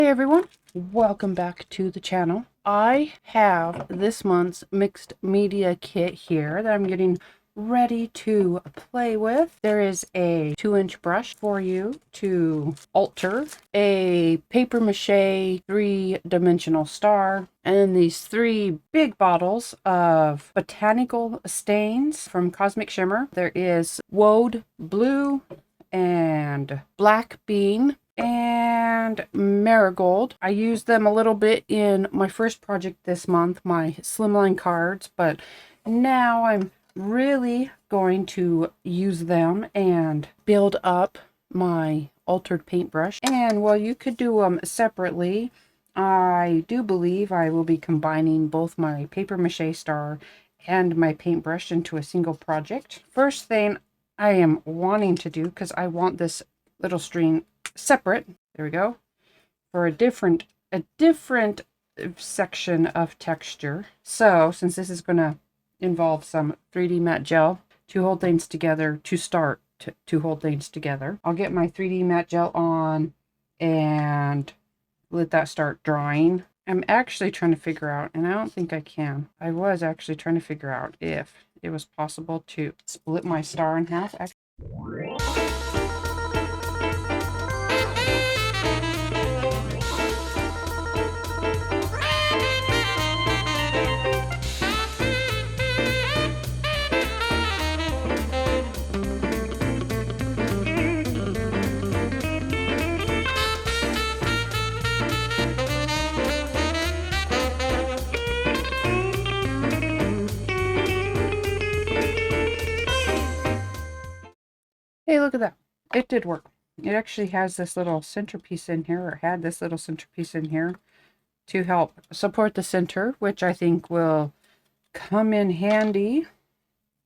everyone, welcome back to the channel. I have this month's mixed media kit here that I'm getting ready to play with. There is a 2-inch brush for you to alter, a paper mache 3-dimensional star, and these 3 big bottles of botanical stains from Cosmic Shimmer. There is woad blue and black bean and marigold. I used them a little bit in my first project this month, my slimline cards, but now I'm really going to use them and build up my altered paintbrush. And while you could do them separately, I do believe I will be combining both my paper mache star and my paintbrush into a single project. First thing I am wanting to do, because I want this little string separate, there we go, for a different section of texture. So since this is going to involve some 3D matte gel to hold things together, to hold things together, I'll get my 3D matte gel on and let that start drying. I'm actually trying to figure out, and I don't think I can, I was actually trying to figure out if it was possible to split my star in half. Hey, look at that. It did work. It actually has this little centerpiece in here, or had this little centerpiece in here to help support the center, which I think will come in handy.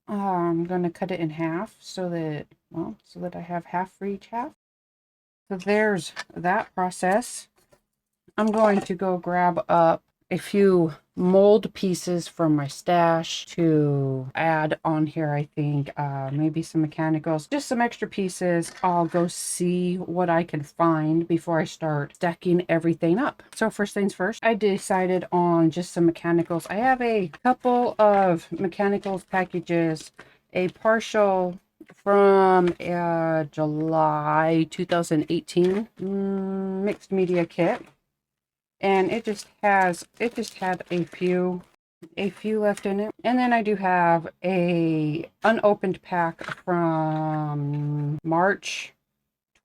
I'm going to cut it in half so that I have half for each half. So there's that process. I'm going to go grab up a few mold pieces from my stash to add on here. I think maybe some mechanicals, just some extra pieces. I'll go see what I can find before I start stacking everything up. So first things first, I decided on just some mechanicals. I have a couple of mechanicals packages, a partial from July 2018 mixed media kit. And it just had a few left in it. And then I do have a unopened pack from March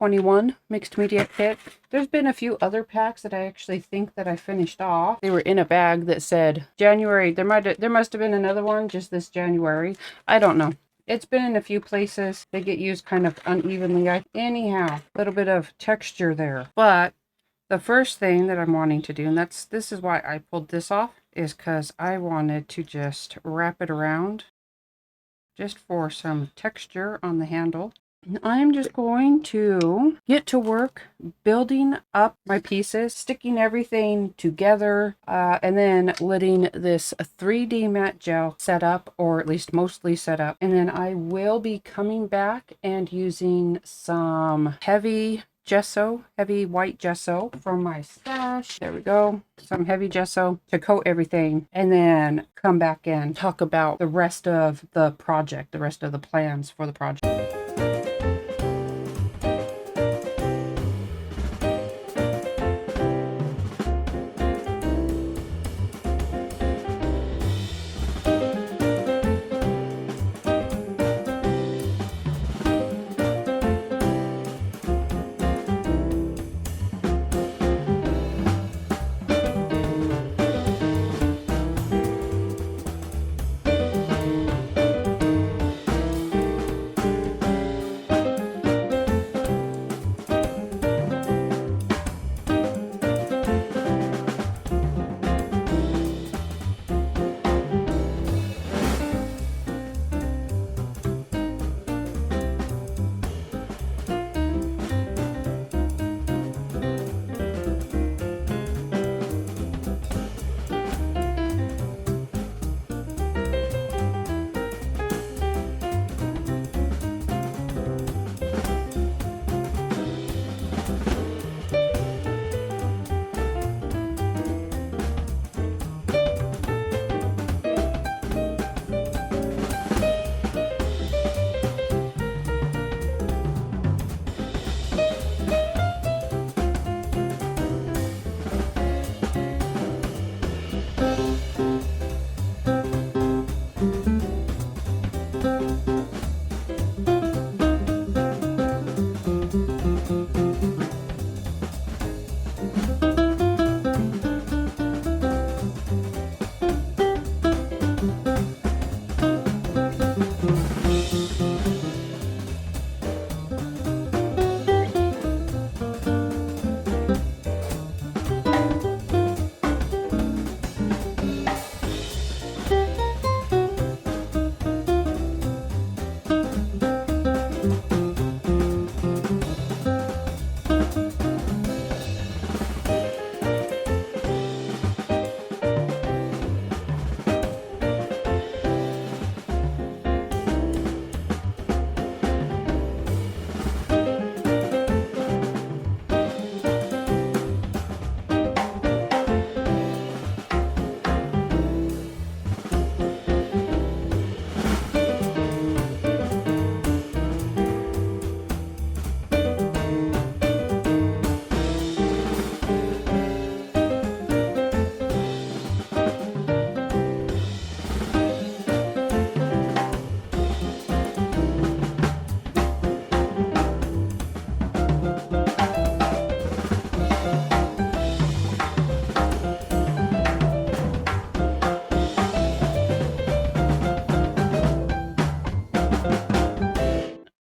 21 mixed media kit. There's been a few other packs that I actually think that I finished off. They were in a bag that said January. There must have been another one just this January. I don't know. It's been in a few places. They get used kind of unevenly. Anyhow, a little bit of texture there. But the first thing that I'm wanting to do, and this is why I pulled this off, is because I wanted to just wrap it around just for some texture on the handle. And I'm just going to get to work building up my pieces, sticking everything together, and then letting this 3D matte gel set up, or at least mostly set up. And then I will be coming back and using some heavy white gesso from my stash. There we go. Some heavy gesso to coat everything, and then come back and talk about the rest of the project, the rest of the plans for the project.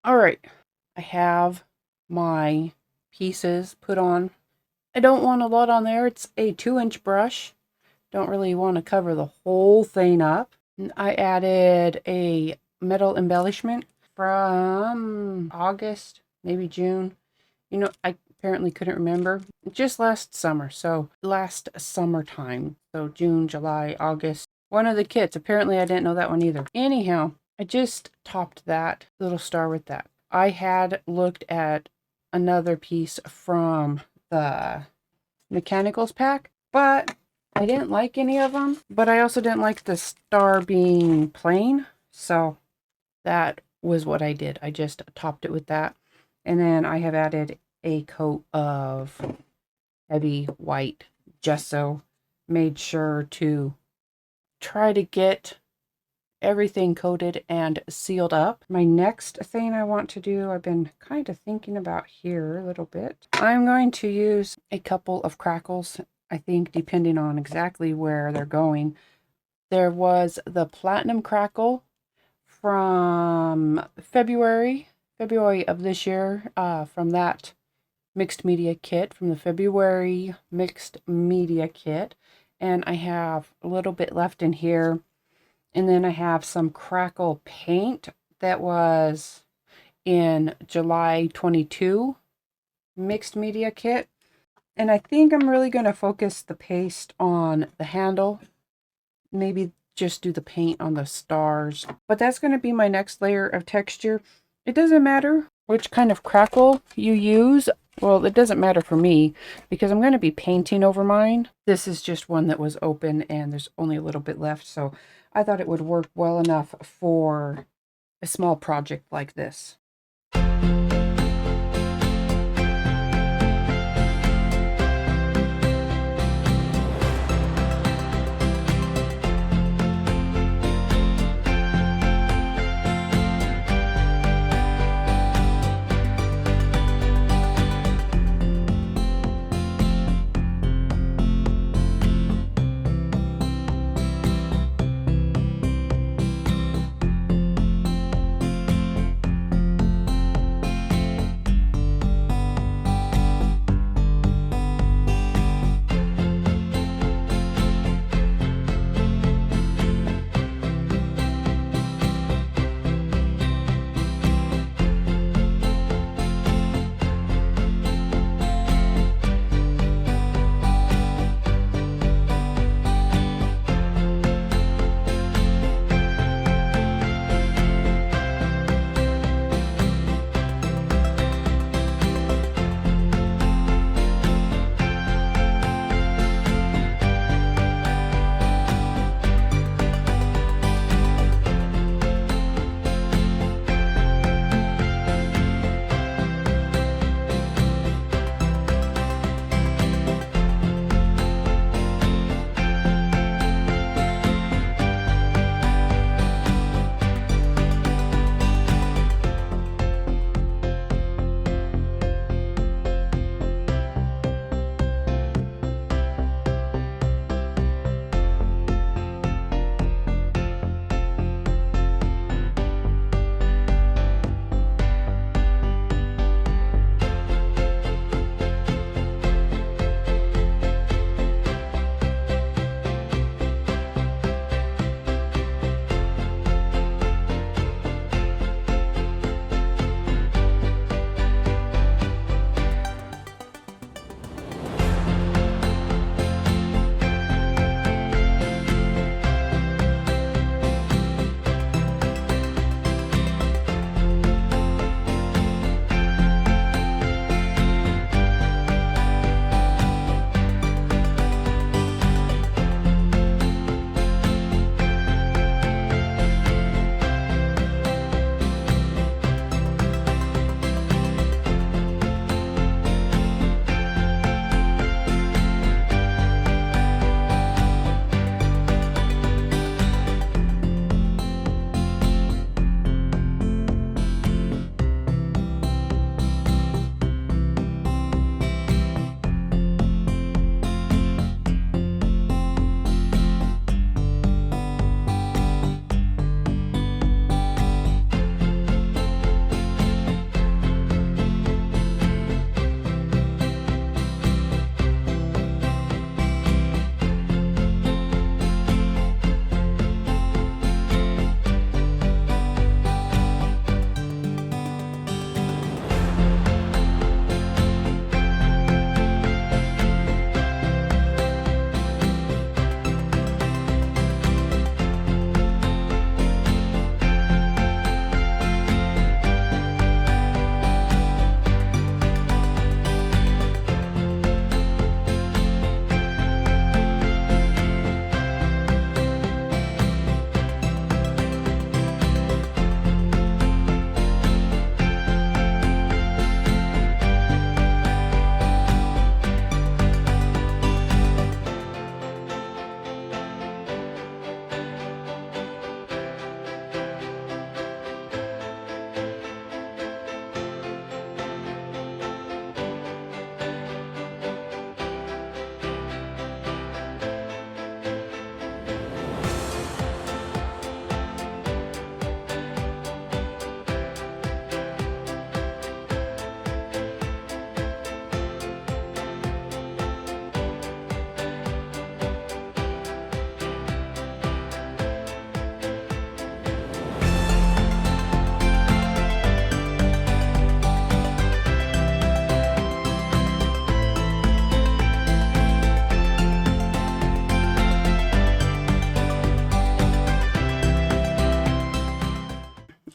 All right, I have my pieces put on. I don't want a lot on there. It's a 2-inch brush. Don't really want to cover the whole thing up. I added a metal embellishment from August, maybe June. You know, I apparently couldn't remember. Just last summer, so last summertime. So June, July, August. One of the kits. Apparently I didn't know that one either. Anyhow, I just topped that little star with that. I had looked at another piece from the Mechanicals pack, but I didn't like any of them. But I also didn't like the star being plain, so that was what I did. I just topped it with that. And then I have added a coat of heavy white gesso. Made sure to try to get everything coated and sealed up. My next thing I want to do, I've been kind of thinking about here a little bit. I'm going to use a couple of crackles, I think, depending on exactly where they're going. There was the platinum crackle from February of this year, from that mixed media kit, from the February mixed media kit. And I have a little bit left in here. And then I have some crackle paint that was in July 22 mixed media kit. And I think I'm really going to focus the paste on the handle. Maybe just do the paint on the stars. But that's going to be my next layer of texture. It doesn't matter which kind of crackle you use. Well, it doesn't matter for me because I'm going to be painting over mine. This is just one that was open and there's only a little bit left. So I thought it would work well enough for a small project like this.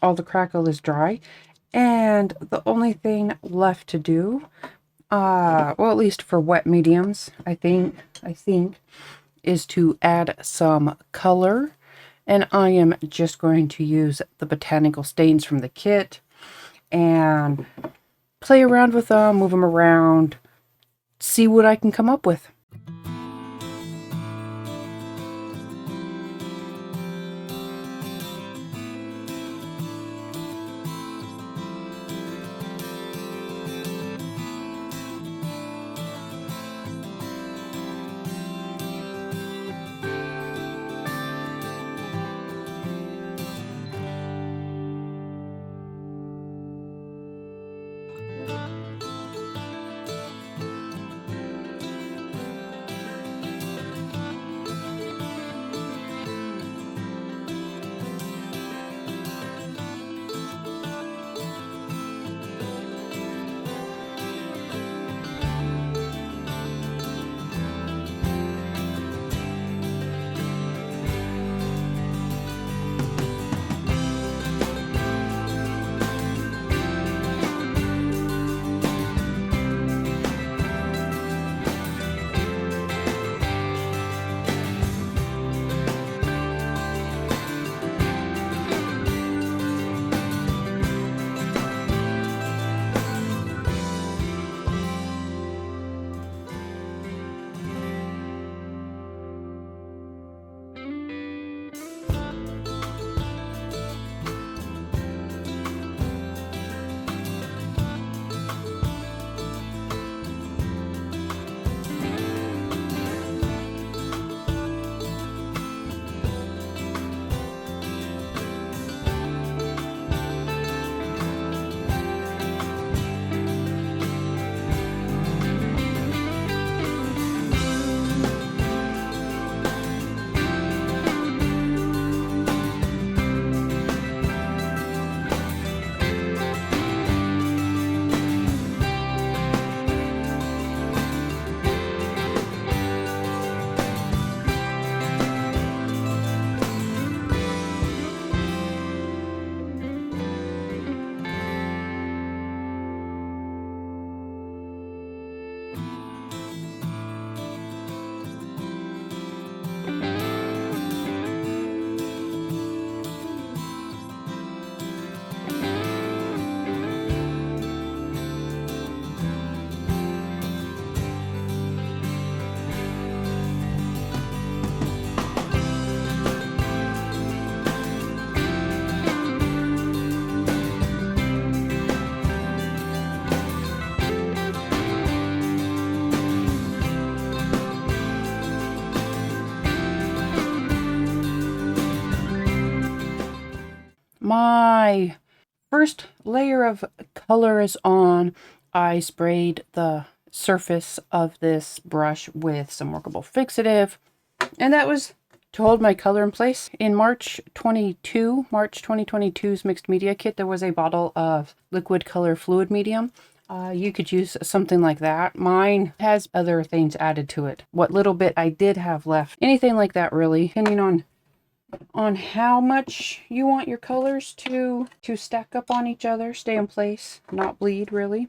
all the crackle is dry. And the only thing left to do, well, at least for wet mediums, I think, is to add some color. And I am just going to use the botanical stains from the kit and play around with them, move them around, see what I can come up with. My first layer of color is on. I sprayed the surface of this brush with some workable fixative, and that was to hold my color in place. In March 2022's mixed media kit, there was a bottle of liquid color fluid medium. You could use something like that. Mine has other things added to it. What little bit I did have left, anything like that really, depending on how much you want your colors to stack up on each other, stay in place, not bleed really.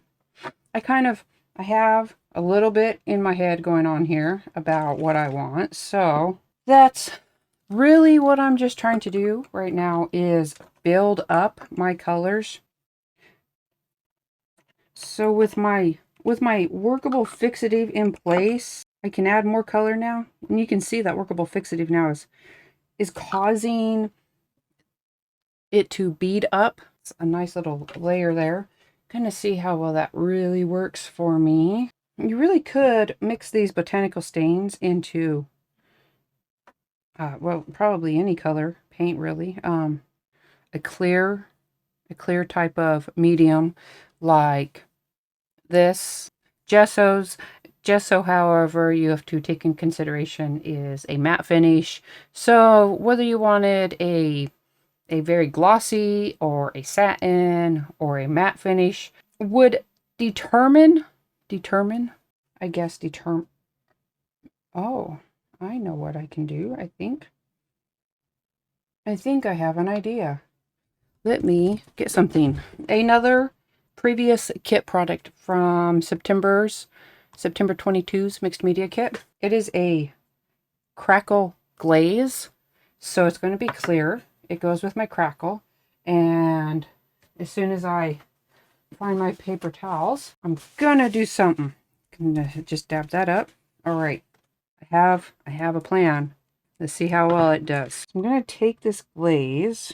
I have a little bit in my head going on here about what I want. So that's really what I'm just trying to do right now, is build up my colors. So with my workable fixative in place, I can add more color now. And you can see that workable fixative now is causing it to bead up. It's a nice little layer there. Kind of see how well that really works for me. You really could mix these botanical stains into, well, probably any color paint really. A clear type of medium like this. Gesso, however, you have to take in consideration is a matte finish. So whether you wanted a very glossy or a satin or a matte finish would determine, I guess, oh, I know what I can do, I think. I have an idea. let me get something. Another previous kit product from September 22's mixed media kit. It is a crackle glaze, so it's going to be clear. It goes with my crackle, and as soon as I find my paper towels, I'm gonna do something. I'm gonna just dab that up. All right, I have a plan. Let's see how well it does. So I'm gonna take this glaze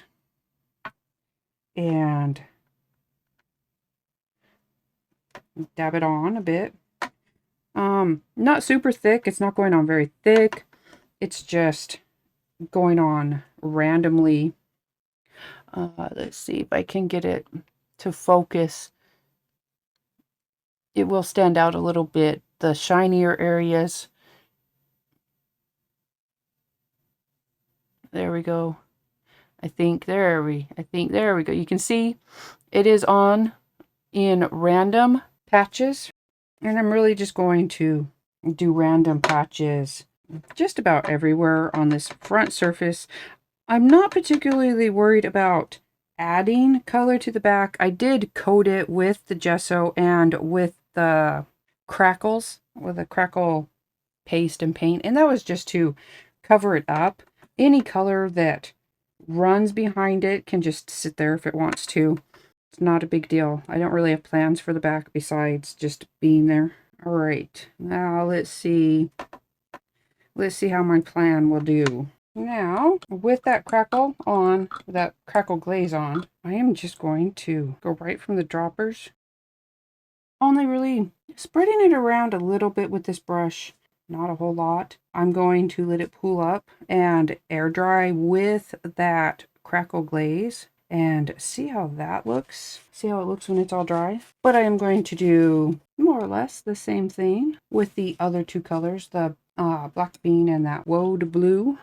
and dab it on a bit. Not super thick. It's not going on very thick. It's just going on randomly. Let's see if I can get it to focus. It will stand out a little bit, the shinier areas. There we go. I think there we go. You can see it is on in random patches, and I'm really just going to do random patches just about everywhere on this front surface. I'm not particularly worried about adding color to the back. I did coat it with the gesso and with the crackles, with a crackle paste and paint, and that was just to cover it up. Any color that runs behind it can just sit there if it wants to. It's not a big deal. I don't really have plans for the back besides just being there. All right, now let's see. Let's see how my plan will do. Now, with that crackle on, that crackle glaze on, I am just going to go right from the droppers. Only really spreading it around a little bit with this brush, not a whole lot. I'm going to let it cool up and air dry with that crackle glaze and see how that looks. See how it looks when it's all dry. But I am going to do more or less the same thing with the other two colors, the black bean and that woad blue.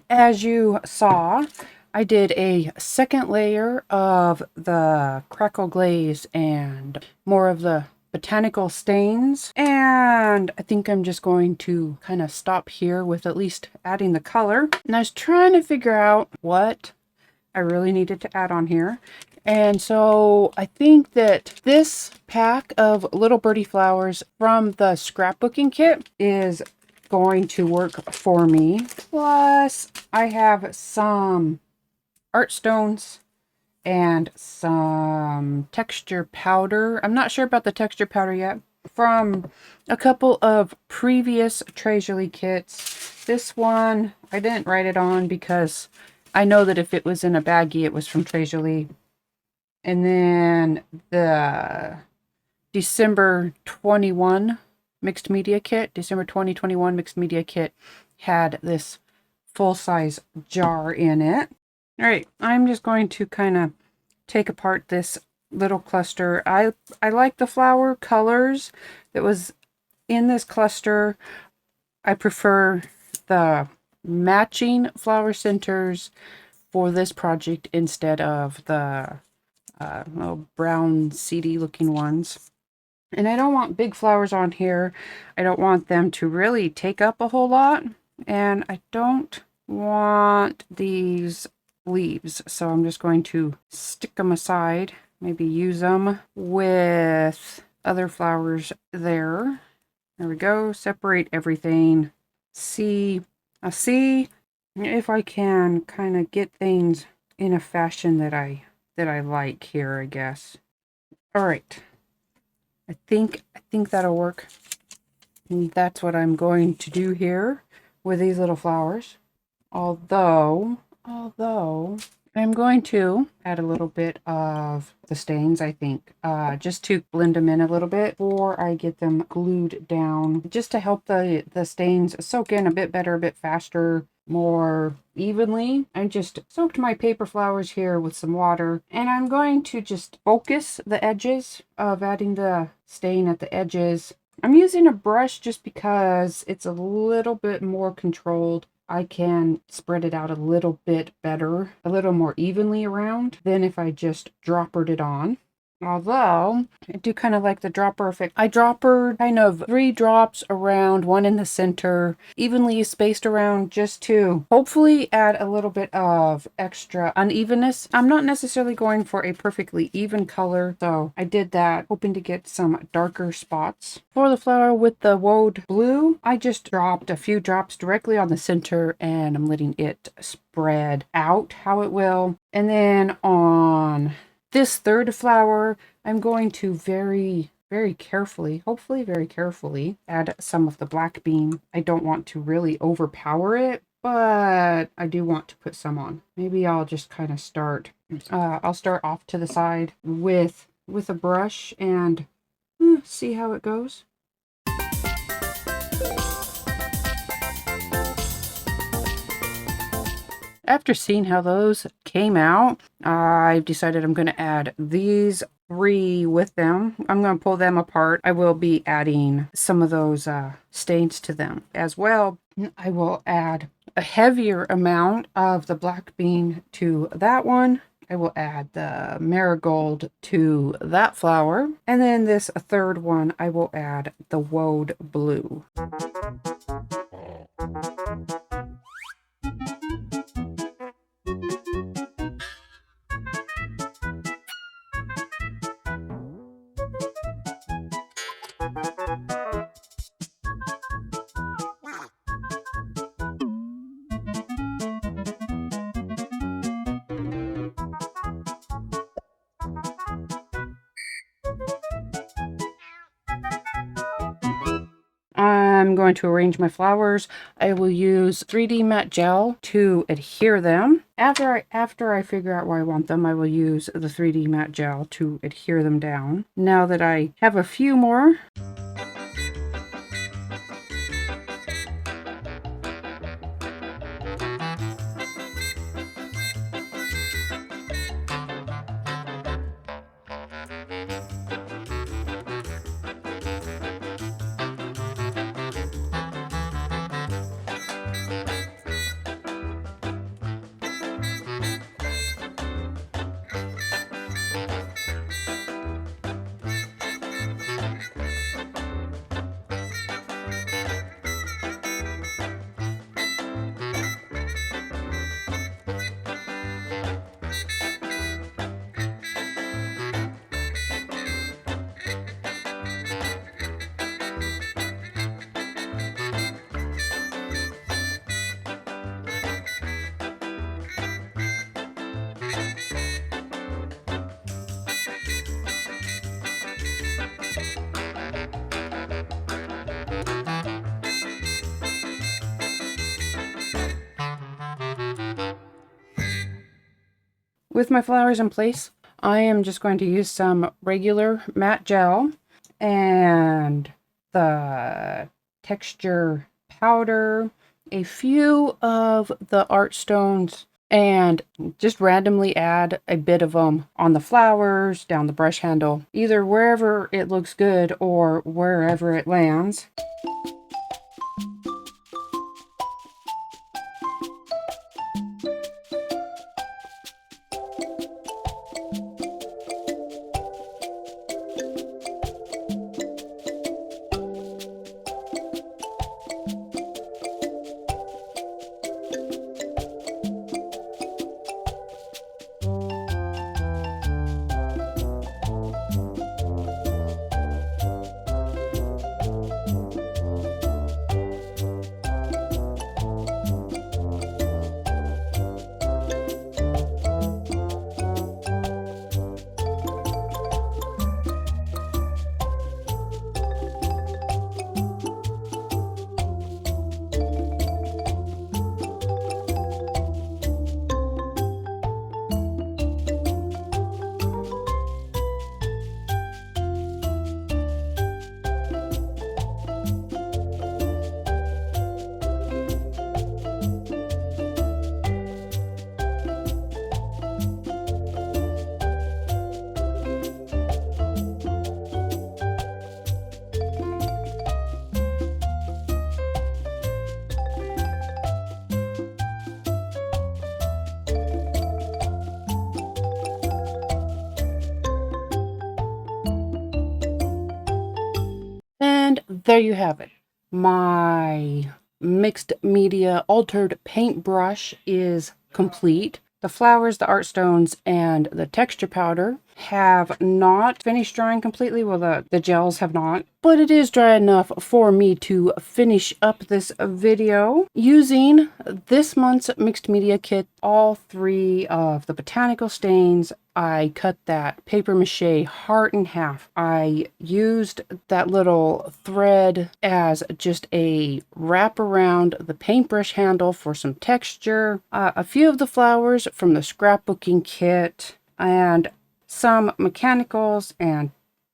As you saw, I did a second layer of the crackle glaze and more of the botanical stains. And I think I'm just going to kind of stop here with at least adding the color. And I was trying to figure out what I really needed to add on here. And so I think that this pack of little birdie flowers from the scrapbooking kit is going to work for me. Plus, I have some art stones and some texture powder. I'm not sure about the texture powder yet. From a couple of previous Tres Jolie kits. This one, I didn't write it on because I know that if it was in a baggie, it was from Tres Jolie. And then the December 21 mixed media kit, December 2021 mixed media kit had this full-size jar in it. All right, I'm just going to kind of take apart this little cluster. I like the flower colors that was in this cluster. I prefer the matching flower centers for this project instead of the little brown seedy looking ones. And I don't want big flowers on here. I don't want them to really take up a whole lot. And I don't want these leaves. So I'm just going to stick them aside, maybe use them with other flowers there. There we go. Separate everything. See if I can kind of get things in a fashion that I like here, I guess. All right. I think that'll work. And that's what I'm going to do here with these little flowers. Although I'm going to add a little bit of the stains, I think, just to blend them in a little bit before I get them glued down, just to help the stains soak in a bit better, a bit faster, more evenly. I just soaked my paper flowers here with some water, and I'm going to just focus the edges of adding the stain at the edges. I'm using a brush just because it's a little bit more controlled. I can spread it out a little bit better, a little more evenly around than if I just droppered it on. Although, I do kind of like the dropper effect. I droppered kind of 3 drops around, 1 in the center, evenly spaced around, just to hopefully add a little bit of extra unevenness. I'm not necessarily going for a perfectly even color, so I did that, hoping to get some darker spots. For the flower with the woad blue, I just dropped a few drops directly on the center, and I'm letting it spread out how it will. And then on this third flower, I'm going to very carefully, hopefully very carefully, add some of the black bean. I don't want to really overpower it, but I do want to put some on. Maybe I'll just kind of start, I'll start off to the side with a brush and see how it goes. After seeing how those came out, I've decided I'm going to add these 3 with them. I'm going to pull them apart. I will be adding some of those stains to them as well. I will add a heavier amount of the black bean to that one. I will add the marigold to that flower. And then this third one, I will add the woad blue. I'm going to arrange my flowers. I will use 3D matte gel to adhere them. After I figure out where I want them, I will use the 3D matte gel to adhere them down. Now that I have a few more, with my flowers in place, I am just going to use some regular matte gel and the texture powder, a few of the art stones, and just randomly add a bit of them on the flowers, down the brush handle, either wherever it looks good or wherever it lands. And there you have it. My mixed media altered paintbrush is complete. The flowers, the art stones, and the texture powder have not finished drying completely. Well, the gels have not, but it is dry enough for me to finish up this video using this month's mixed media kit. All 3 of the botanical stains. I cut that paper mache heart in half. I used that little thread as just a wrap around the paintbrush handle for some texture. A few of the flowers from the scrapbooking kit, and some mechanicals and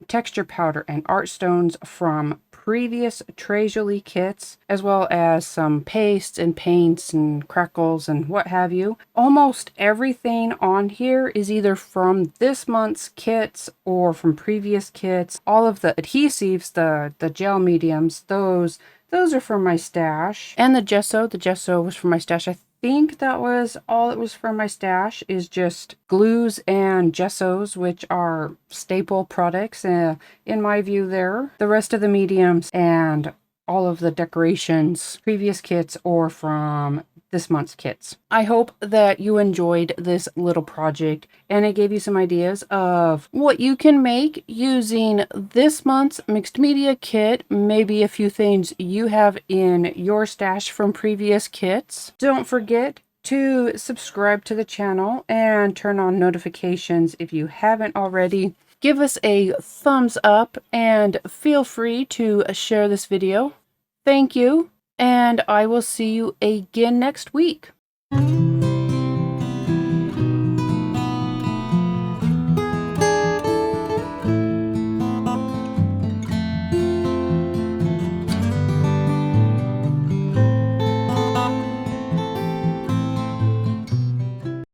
texture powder and art stones from previous Tres Jolie kits, as well as some pastes and paints and crackles and what have you. Almost everything on here is either from this month's kits or from previous kits. All of the adhesives, the gel mediums, those are from my stash. And the gesso was from my stash. I think that was all it was from my stash, is just glues and gessos, which are staple products in my view there. The rest of the mediums and all of the decorations, previous kits or from this month's kits. I hope that you enjoyed this little project and it gave you some ideas of what you can make using this month's mixed media kit, maybe a few things you have in your stash from previous kits. Don't forget to subscribe to the channel and turn on notifications if you haven't already. Give us a thumbs up and feel free to share this video. Thank you, and I will see you again next week.